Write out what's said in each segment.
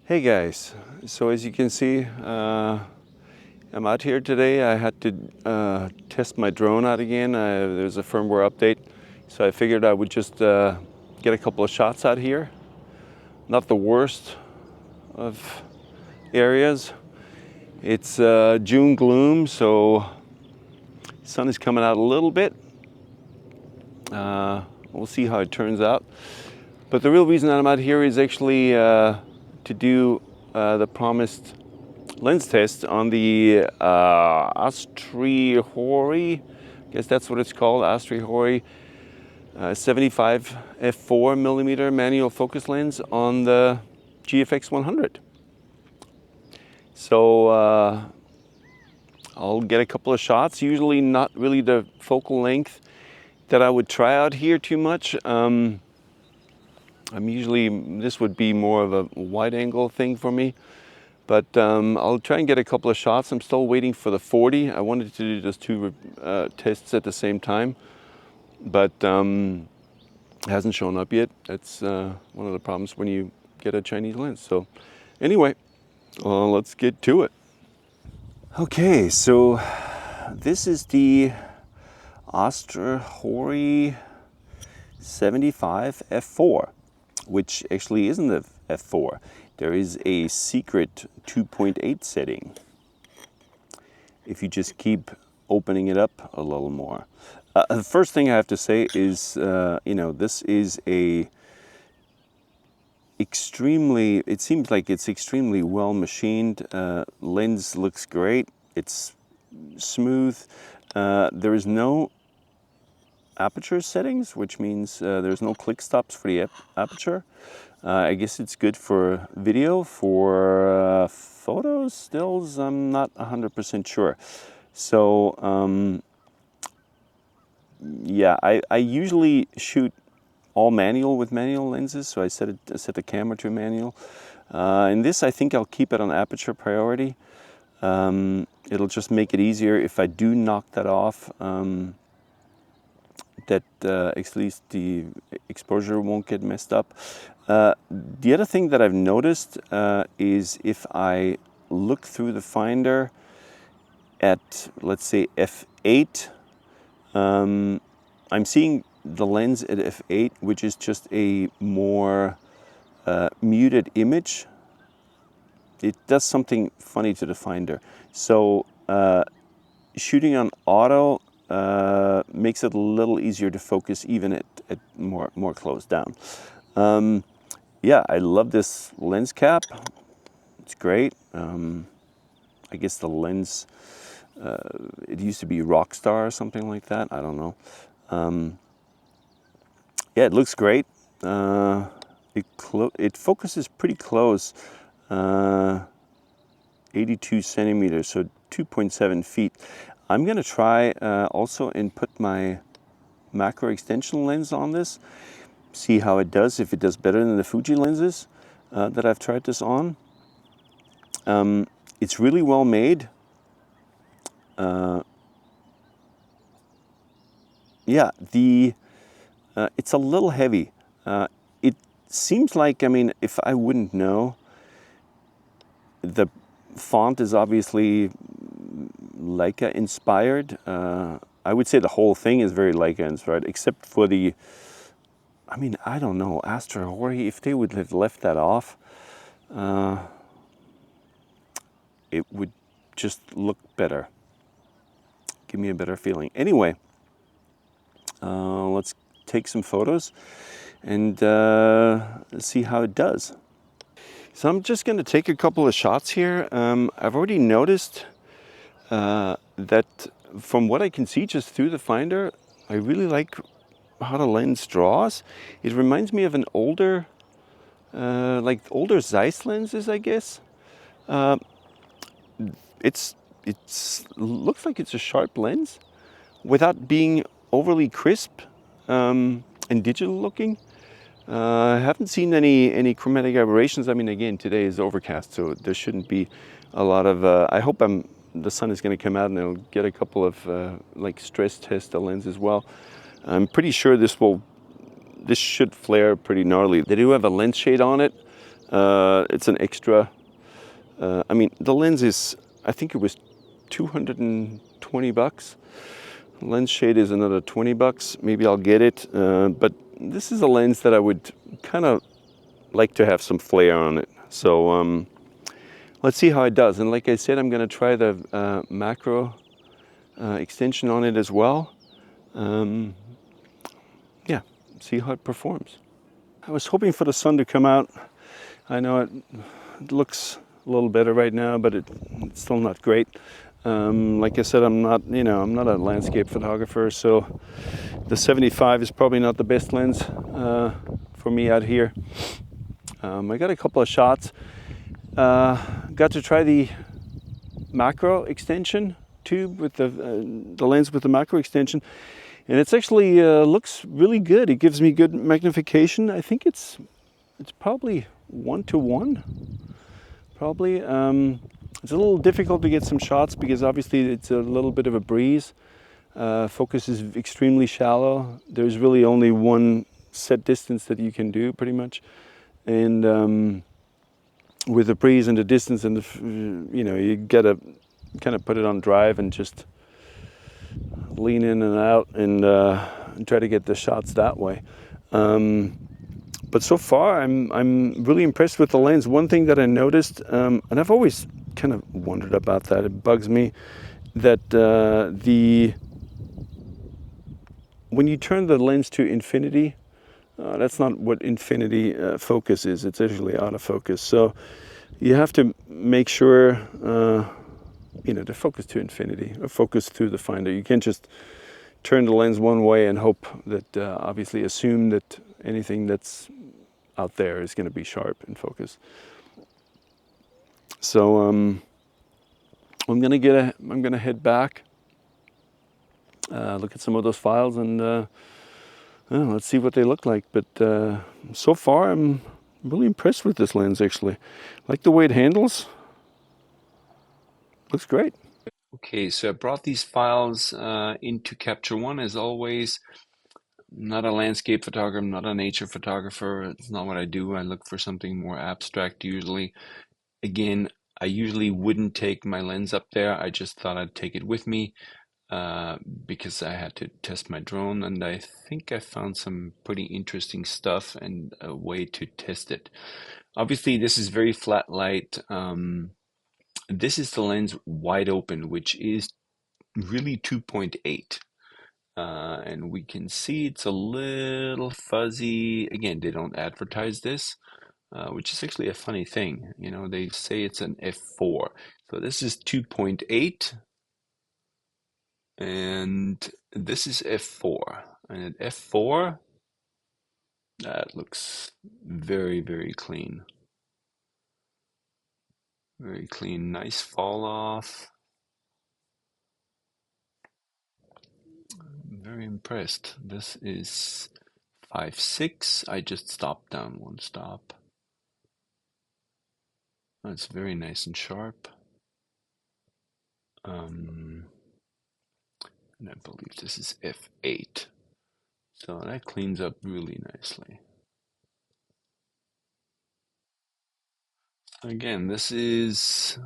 Hey guys, so as you can see, I'm out here today. I had to test my drone out again. There's a firmware update, so I figured I would just get a couple of shots out here. Not the worst of areas. It's June gloom, so sun is coming out a little bit. We'll see how it turns out. But the real reason that I'm out here is actually to do the promised lens test on the AstrHori. I guess that's what it's called, AstrHori 75 f4 millimeter manual focus lens on the GFX 100. So I'll get a couple of shots, usually not really the focal length that I would try out here too much. This would be more of a wide angle thing for me, but I'll try and get a couple of shots. I'm still waiting for the 40. I wanted to do those two tests at the same time, but it hasn't shown up yet. That's one of the problems when you get a Chinese lens. So anyway, let's get to it. Okay, so this is the AstrHori 75 f4, which actually isn't a f4. There is a secret 2.8 setting if you just keep opening it up a little more. The first thing I have to say is, this is it seems like it's extremely well machined. Lens looks great. It's smooth. There is no aperture settings, which means there's no click stops for the aperture. I guess it's good for video. For photos, stills, I'm not 100% sure. So yeah, I usually shoot all manual with manual lenses, so I set the camera to manual. In this, I think I'll keep it on aperture priority. It'll just make it easier if I do knock that off. That at least the exposure won't get messed up. The other thing that I've noticed is if I look through the finder at, let's say, f8, I'm seeing the lens at f8, which is just a more muted image. It does something funny to the finder. So shooting on auto makes it a little easier to focus even at more closed down. Yeah, I love this lens cap. It's great. I guess the lens, it used to be Rockstar or something like that. I don't know. Yeah, it looks great. It focuses pretty close, 82 centimeters, so 2.7 feet. I'm going to try also and put my macro extension lens on this, see how it does, if it does better than the Fuji lenses that I've tried this on. It's really well made. Yeah, it's a little heavy. It seems like, if I wouldn't know, the font is obviously Leica inspired. I would say the whole thing is very Leica inspired, except for the, I don't know, AstrHori, if they would have left that off, it would just look better. Give me a better feeling. Anyway, let's take some photos and see how it does. So I'm just going to take a couple of shots here. I've already noticed that from what I can see just through the finder, I really like how the lens draws. It reminds me of an older, like older Zeiss lenses, I guess. It looks like it's a sharp lens without being overly crisp and digital looking. I haven't seen any chromatic aberrations. Again, today is overcast, so there shouldn't be a lot of. I hope the sun is going to come out and it'll get a couple of like stress test the lens as well. I'm pretty sure this should flare pretty gnarly. They do have a lens shade on it, It's an extra. I mean, the lens is, I think it was $220. Lens shade is another $20. Maybe I'll get it. But this is a lens that I would kind of like to have some flair on it. So let's see how it does. And like I said, I'm going to try the macro extension on it as well. Yeah, see how it performs. I was hoping for the sun to come out. I know it looks a little better right now, but it's still not great. Like I said, I'm not a landscape photographer, so the 75 is probably not the best lens for me out here. I got a couple of shots. Got to try the macro extension tube with the lens with the macro extension, and it's actually looks really good. It gives me good magnification. I think it's probably 1:1. Probably. It's a little difficult to get some shots because obviously it's a little bit of a breeze. Focus is extremely shallow. There's really only one set distance that you can do, pretty much, and with the breeze and the distance and you gotta kind of put it on drive and just lean in and out and try to get the shots that way. But so far, I'm really impressed with the lens. One thing that I noticed, and I've always kind of wondered about that, it bugs me, that when you turn the lens to infinity, that's not what infinity focus is. It's actually autofocus. So you have to make sure, to focus to infinity, or focus through the finder. You can't just turn the lens one way and hope that, obviously assume that anything that's out there is going to be sharp in focus. So I'm gonna head back, look at some of those files, and let's see what they look like. But so far, I'm really impressed with this lens. Actually, like the way it handles. Looks great. Okay, so I brought these files into Capture One as always. Not a landscape photographer, I'm not a nature photographer. It's not what I do. I look for something more abstract usually. Again, I usually wouldn't take my lens up there. I just thought I'd take it with me because I had to test my drone, and I think I found some pretty interesting stuff and a way to test it. Obviously, this is very flat light. This is the lens wide open, which is really 2.8. And we can see it's a little fuzzy. Again, they don't advertise this, which is actually a funny thing. You know, they say it's an f4. So this is 2.8, and this is f4. And at f4, that looks very, very clean. Very clean, nice fall off. Very impressed. This is 5.6. I just stopped down one stop. That's very nice and sharp. And I believe this is f8. So that cleans up really nicely. Again, this is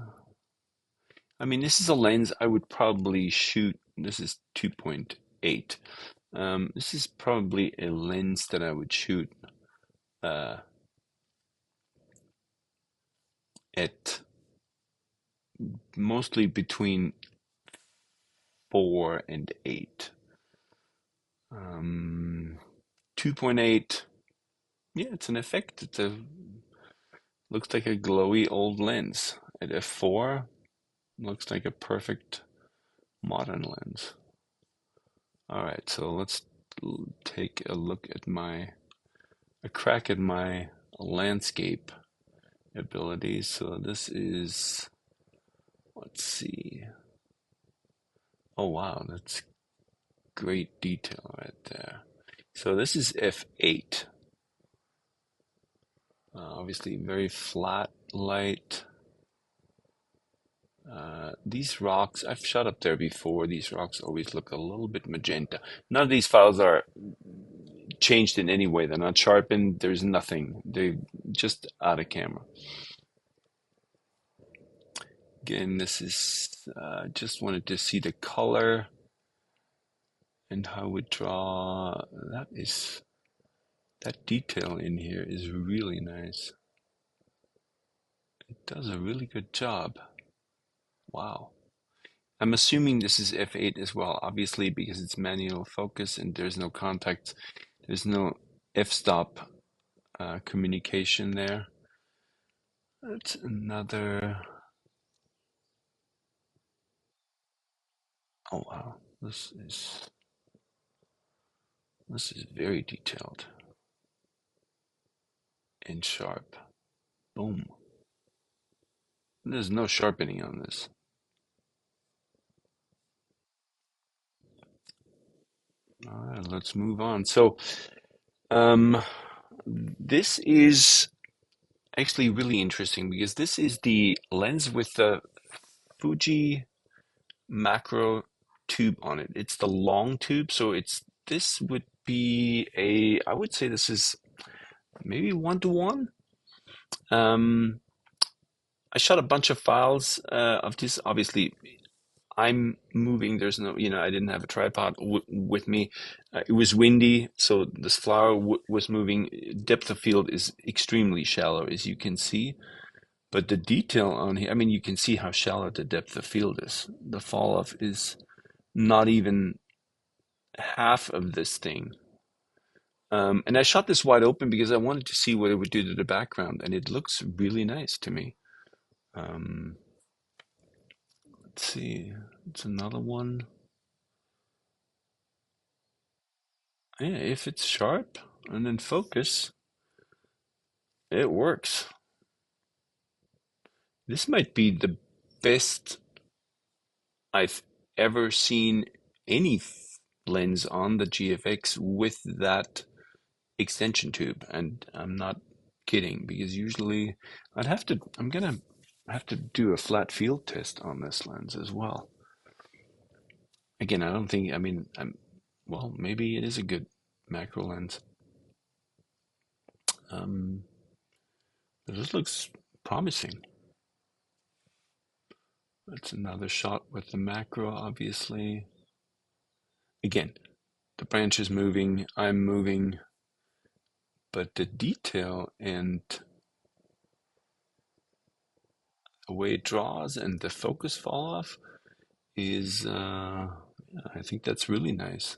a lens I would probably shoot. This is 2.8. This is probably a lens that I would shoot uh, at mostly between 4 and 8. 2.8, yeah, it's an effect. Looks like a glowy old lens. At f4, looks like a perfect modern lens. All right, so let's take a look at a crack at my landscape abilities. So this is, let's see. Oh wow, that's great detail right there. So this is f8. Obviously very flat light. These rocks, I've shot up there before. These rocks always look a little bit magenta. None of these files are changed in any way. They're not sharpened. There's nothing. They're just out of camera. Again, this is just wanted to see the color and how it draw. That detail in here is really nice. It does a really good job. Wow. I'm assuming this is f8 as well, obviously, because it's manual focus and there's no contact. There's no f-stop communication there. That's another. Oh wow, this is very detailed and sharp. Boom. There's no sharpening on this. All right, let's move on. So, um, this is actually really interesting because this is the lens with the Fuji macro tube on it. It's the long tube, so this would be I would say this is maybe 1 to 1. Um, I shot a bunch of files of this. Obviously, I'm moving. There's no, I didn't have a tripod with me. It was windy, so this flower was moving. Depth of field is extremely shallow, as you can see. But the detail on here, I mean, you can see how shallow the depth of field is. The fall off is not even half of this thing. And I shot this wide open because I wanted to see what it would do to the background, and it looks really nice to me. Um, let's see, it's another one. Yeah, if it's sharp and in focus, it works. This might be the best I've ever seen any lens on the GFX with that extension tube, and I'm not kidding because usually I'm gonna have to do a flat field test on this lens as well. Again, I don't think, I mean, well, maybe it is a good macro lens. Um, this looks promising. That's another shot with the macro, obviously. Again, the branch is moving, I'm moving, but the detail and the way it draws and the focus fall off is, I think that's really nice.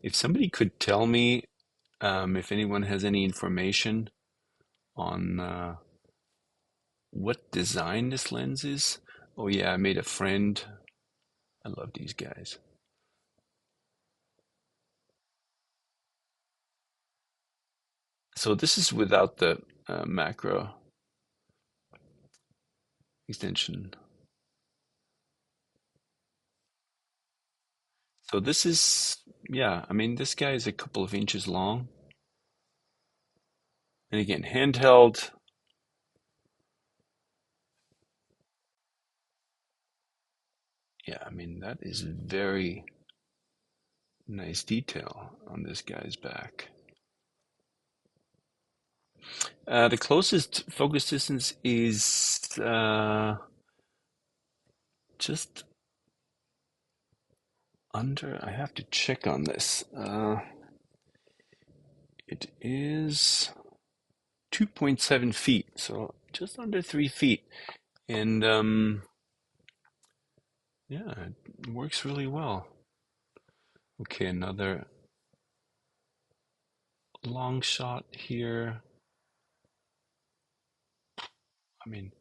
If somebody could tell me, if anyone has any information on what design this lens is. Oh yeah, I made a friend. I love these guys. So this is without the macro extension. So this is, yeah, I mean, this guy is a couple of inches long. And again, handheld. Yeah, I mean, that is very nice detail on this guy's back. The closest focus distance is just under, I have to check on this. It is 2.7 feet, so just under 3 feet. And yeah, it works really well. Okay, another long shot here. I mean,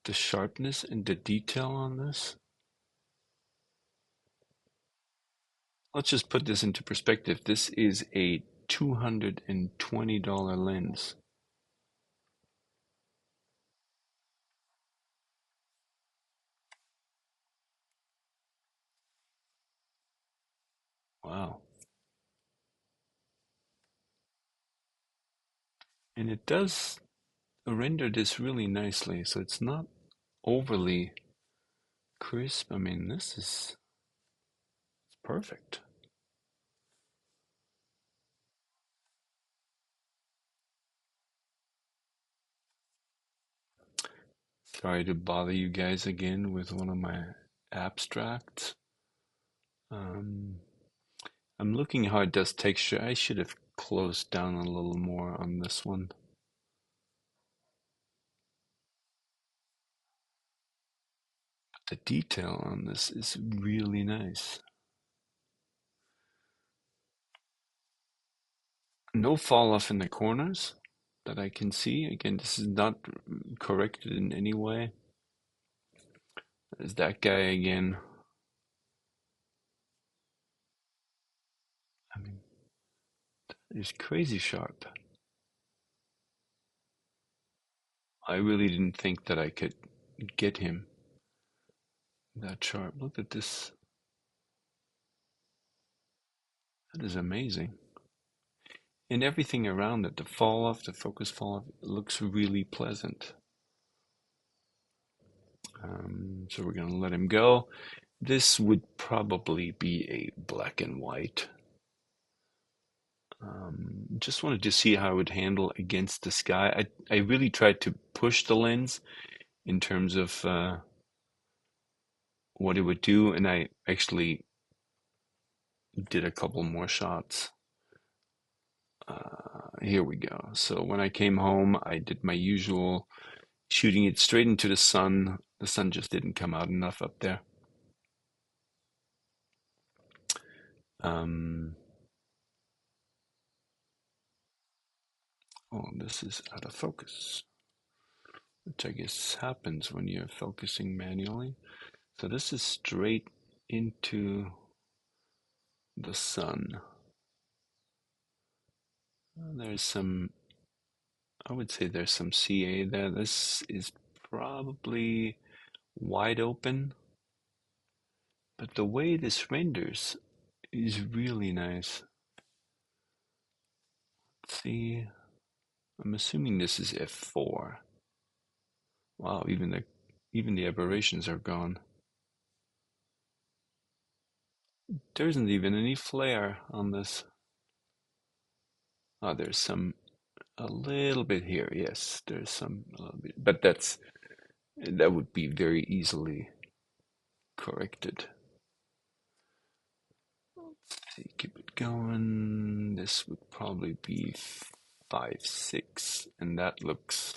the sharpness and the detail on this. Let's just put this into perspective. This is a $220 lens. Wow. And it does render this really nicely, so it's not overly crisp. I mean, this is perfect. Sorry to bother you guys again with one of my abstracts. Um, I'm looking how it does texture. I should have closed down a little more on this one. The detail on this is really nice. No fall off in the corners that I can see. Again, this is not corrected in any way. There's that guy again. I mean, it's crazy sharp. I really didn't think that I could get him that sharp. Look at this. That is amazing. And everything around it, the fall off, the focus fall off, looks really pleasant. So we're going to let him go. This would probably be a black and white. Just wanted to see how it would handle against the sky. I really tried to push the lens in terms of what it would do, and I actually did a couple more shots. Here we go. So when I came home, I did my usual shooting it straight into the sun. The sun just didn't come out enough up there. Um, oh, this is out of focus, which I guess happens when you're focusing manually. So this is straight into the sun. There's some, I would say there's some CA there. This is probably wide open, but the way this renders is really nice. Let's see, I'm assuming this is f4. Wow, even the aberrations are gone. There isn't even any flare on this. Oh, there's some a little bit here. Yes, there's some a little bit, but that would be very easily corrected. Let's see, keep it going. This would probably be 5.6, and that looks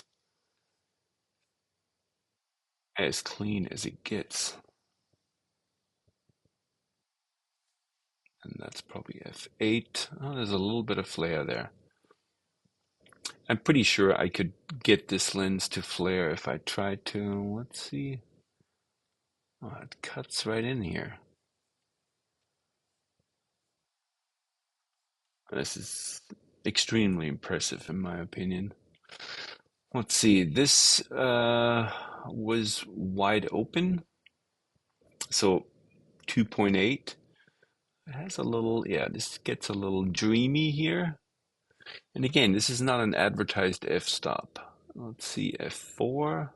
as clean as it gets. And that's probably f8. Oh, there's a little bit of flare there. I'm pretty sure I could get this lens to flare if I tried to. Let's see. Oh, it cuts right in here. This is extremely impressive in my opinion. Let's see. This was wide open, so 2.8. It has a little, yeah, this gets a little dreamy here. And again, this is not an advertised f-stop. Let's see, f4.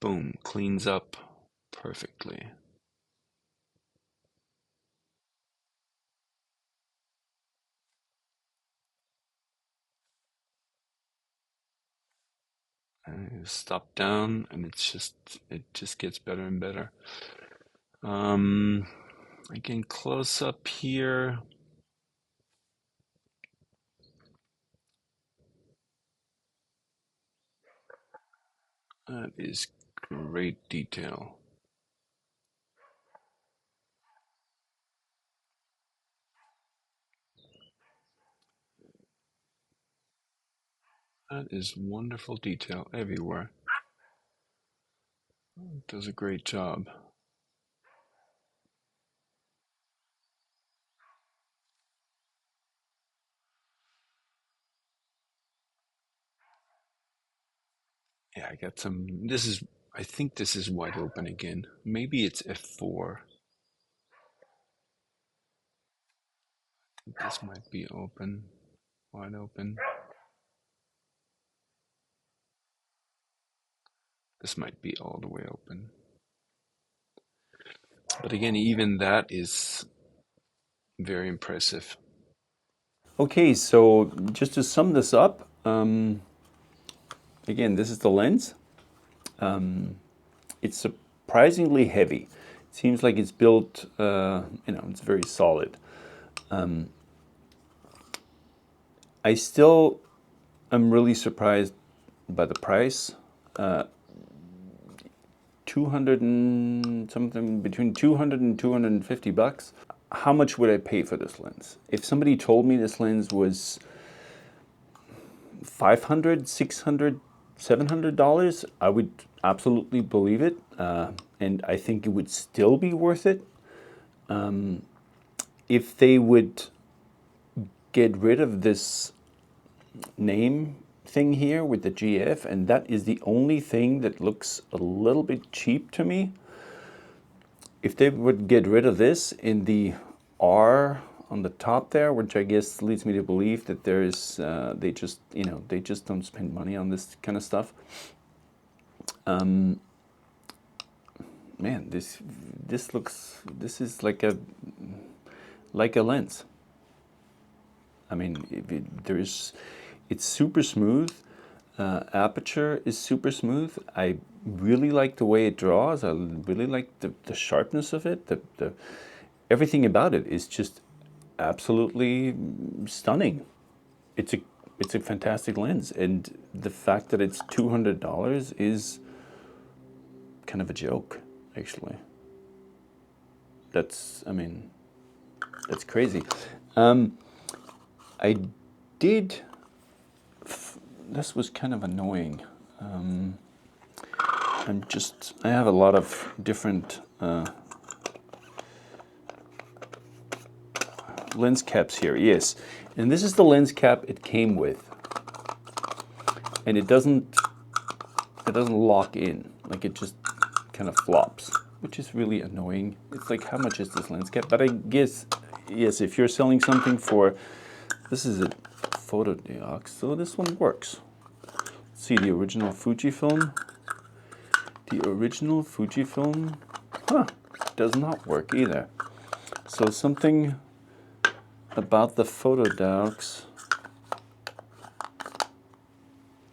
Boom, cleans up perfectly. Stop down, and it just gets better and better. Again, close up here. That is great detail. That is wonderful detail everywhere. It does a great job. Yeah, I got some. I think this is wide open again. Maybe it's f4. I think this might be open, wide open. This might be all the way open. But again, even that is very impressive. Okay, so just to sum this up, again, this is the lens. It's surprisingly heavy. It seems like it's built, it's very solid. I still am really surprised by the price. 200 and something, between 200 and 250 bucks. How much would I pay for this lens? If somebody told me this lens was 500, 600, $700, I would absolutely believe it. And I think it would still be worth it. If they would get rid of this name thing here with the GF, and that is the only thing that looks a little bit cheap to me. If they would get rid of this in the R on the top there, which I guess leads me to believe that there is, they just don't spend money on this kind of stuff. Man, this is like a lens. I mean, it's super smooth. Aperture is super smooth. I really like the way it draws. I really like the sharpness of it. The everything about it is just absolutely stunning. It's a fantastic lens, and the fact that it's $200 is kind of a joke, actually. That's crazy. I did. This was kind of annoying. I have a lot of different lens caps here. Yes, and this is the lens cap it came with, and it doesn't lock in. Like, it just kind of flops, which is really annoying. It's like, how much is this lens cap? But I guess, yes, if you're selling something for, this is a photo diox, so this one works. Let's see, the original Fujifilm. The original Fujifilm, does not work either. So something about the photo diox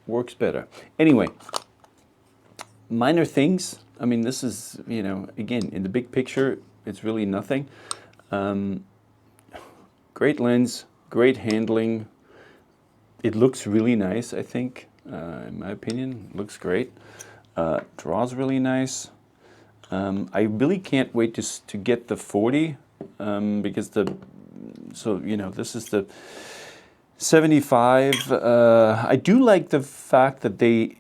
works better. Anyway, minor things. I mean, this is, again, in the big picture, it's really nothing. Great lens, great handling. It looks really nice, I think, in my opinion. It looks great. Draws really nice. I really can't wait to get the 40 because this is the 75. I do like the fact that they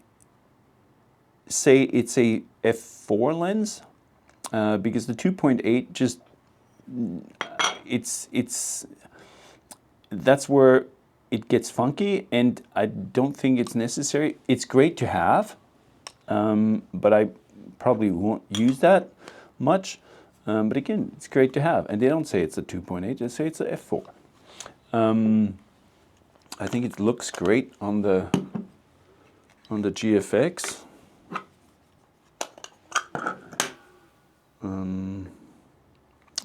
say it's a f4 lens because the 2.8 just that's where it gets funky, and I don't think it's necessary. It's great to have, but I probably won't use that much. But again, it's great to have. And they don't say it's a 2.8, they say it's a f4. I think it looks great on the GFX.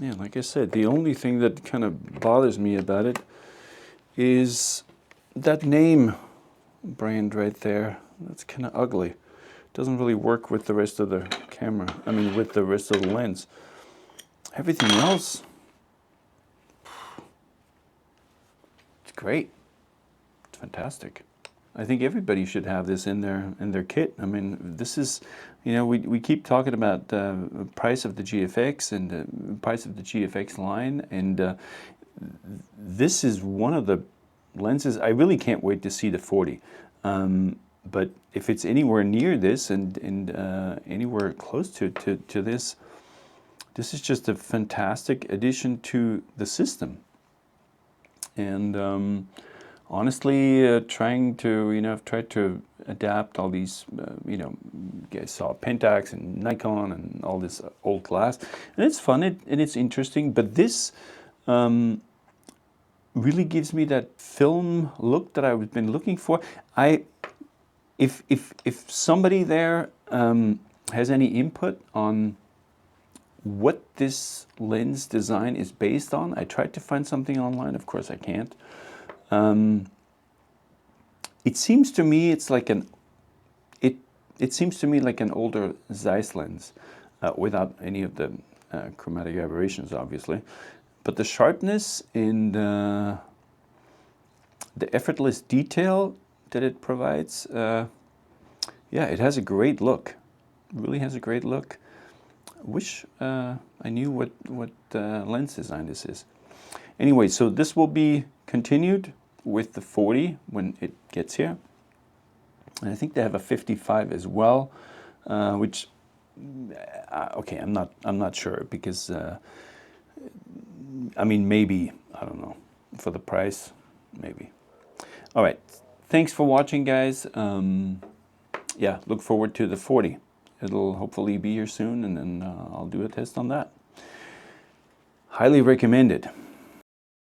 Yeah, like I said, the only thing that kind of bothers me about it is that name brand right there. That's kind of ugly. Doesn't really work with the rest of the camera. I mean, with the rest of the lens. Everything else, it's great. It's fantastic. I think everybody should have this in their kit. I mean, this is, we keep talking about the price of the GFX and the price of the GFX line, and this is one of the lenses. I really can't wait to see the 40. But if it's anywhere near this and anywhere close to this, this is just a fantastic addition to the system. And honestly, I've tried to adapt all these, you guys saw Pentax and Nikon and all this old glass, and it's fun and it's interesting. But this really gives me that film look that I've been looking for. If somebody there has any input on what this lens design is based on, I tried to find something online. Of course, I can't. It seems to me it's like It seems to me like an older Zeiss lens, without any of the chromatic aberrations, obviously. But the sharpness and the effortless detail that it provides, yeah, it has a great look. It really has a great look. I wish I knew what lens design this is. Anyway, so this will be continued with the 40 when it gets here. And I think they have a 55 as well, which okay, I'm not sure because I mean, maybe, I don't know, for the price, maybe. All right, thanks for watching, guys. Yeah, look forward to the 40. It'll hopefully be here soon, and then I'll do a test on that. Highly recommended.